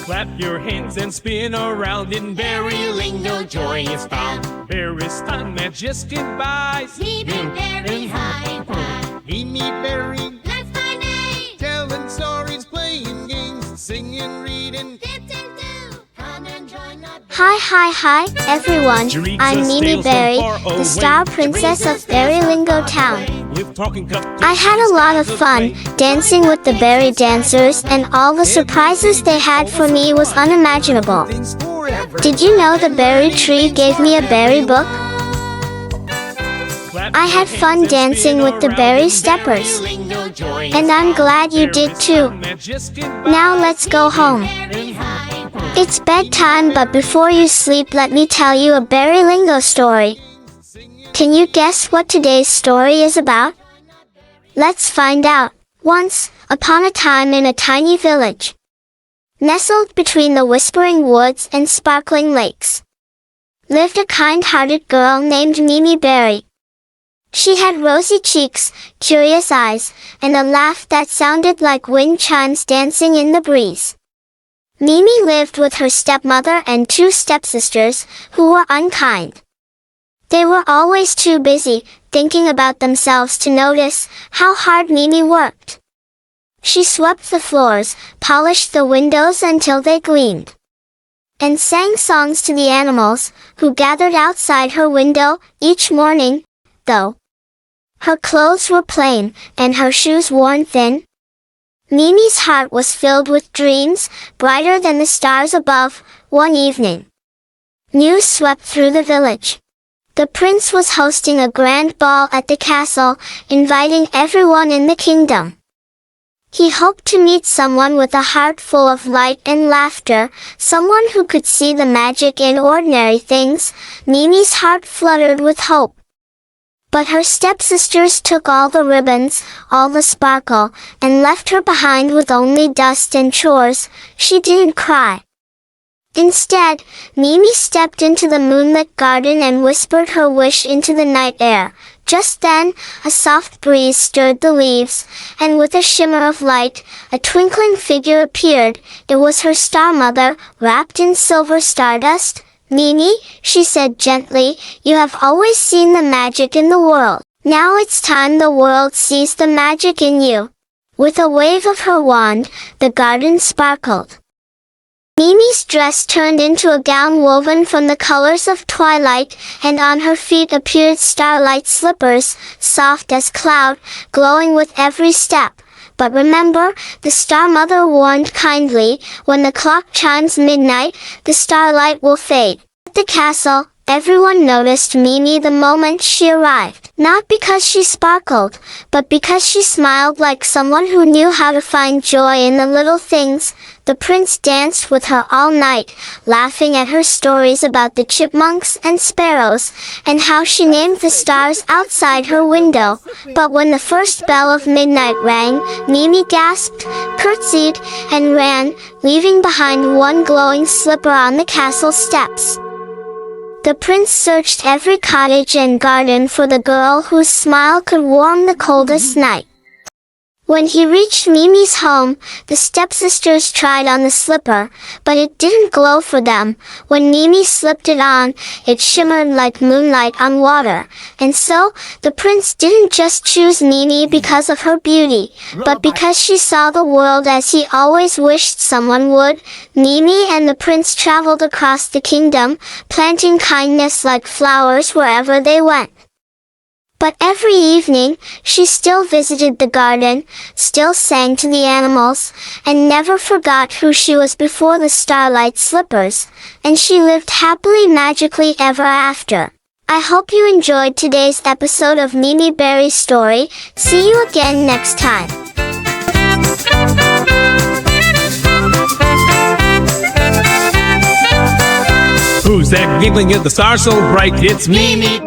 Clap your hands and spin around. In Berrylingo joy is found. Berries time, majestic buys. Meet Berry, high five. Meet Berry, That's my name. telling stories, playing games, singing, reading. Come and join us. Hi everyone, I'm Mimi Berry, the star princess of Berrylingo Town. I had a lot of fun dancing with the berry dancers, and all the surprises they had for me was unimaginable. Did you know the berry tree gave me a berry book? I had fun dancing with the berry steppers, and I'm glad you did too. Now let's go home. It's bedtime, but before you sleep, let me tell you a Berrylingo story. Can you guess what today's story is about? Let's find out. Once upon a time, in a tiny village, nestled between the whispering woods and sparkling lakes, lived a kind-hearted girl named Mimi Berry. She had rosy cheeks, curious eyes, and a laugh that sounded like wind chimes dancing in the breeze. Mimi lived with her stepmother and two stepsisters, who were unkind. They were always too busy thinking about themselves to notice how hard Mimi worked. She swept the floors, polished the windows until they gleamed, and sang songs to the animals, who gathered outside her window each morning, though her clothes were plain and her shoes worn thin. Mimi's heart was filled with dreams, brighter than the stars above. One evening, news swept through the village. The prince was hosting a grand ball at the castle, inviting everyone in the kingdom. He hoped to meet someone with a heart full of light and laughter, someone who could see the magic in ordinary things. Mimi's heart fluttered with hope. But her stepsisters took all the ribbons, all the sparkle, and left her behind with only dust and chores. She didn't cry. Instead, Mimi stepped into the moonlit garden and whispered her wish into the night air. Just then, a soft breeze stirred the leaves, and with a shimmer of light, a twinkling figure appeared. It was her star mother, wrapped in silver stardust. "Mimi," she said gently, "you have always seen the magic in the world. Now it's time the world sees the magic in you." With a wave of her wand, the garden sparkled. Mimi's dress turned into a gown woven from the colors of twilight, and on her feet appeared starlight slippers, soft as cloud, glowing with every step. But remember, the Star Mother warned kindly, when the clock chimes midnight, the starlight will fade. At the castle, everyone noticed Mimi the moment she arrived. Not because she sparkled, but because she smiled like someone who knew how to find joy in the little things. The prince danced with her all night, laughing at her stories about the chipmunks and sparrows, and how she named the stars outside her window. But when the first bell of midnight rang, Mimi gasped, curtsied, and ran, leaving behind one glowing slipper on the castle steps. The prince searched every cottage and garden for the girl whose smile could warm the coldest night. When he reached Mimi's home, the stepsisters tried on the slipper, but it didn't glow for them. When Mimi slipped it on, it shimmered like moonlight on water. And so, the prince didn't just choose Mimi because of her beauty, but because she saw the world as he always wished someone would. Mimi and the prince traveled across the kingdom, planting kindness like flowers wherever they went. But every evening, she still visited the garden, still sang to the animals, and never forgot who she was before the starlight slippers, and she lived happily magically ever after. I hope you enjoyed today's episode of Mimi Berry's story. See you again next time. Who's that giggling at the stars so bright? It's Mimi.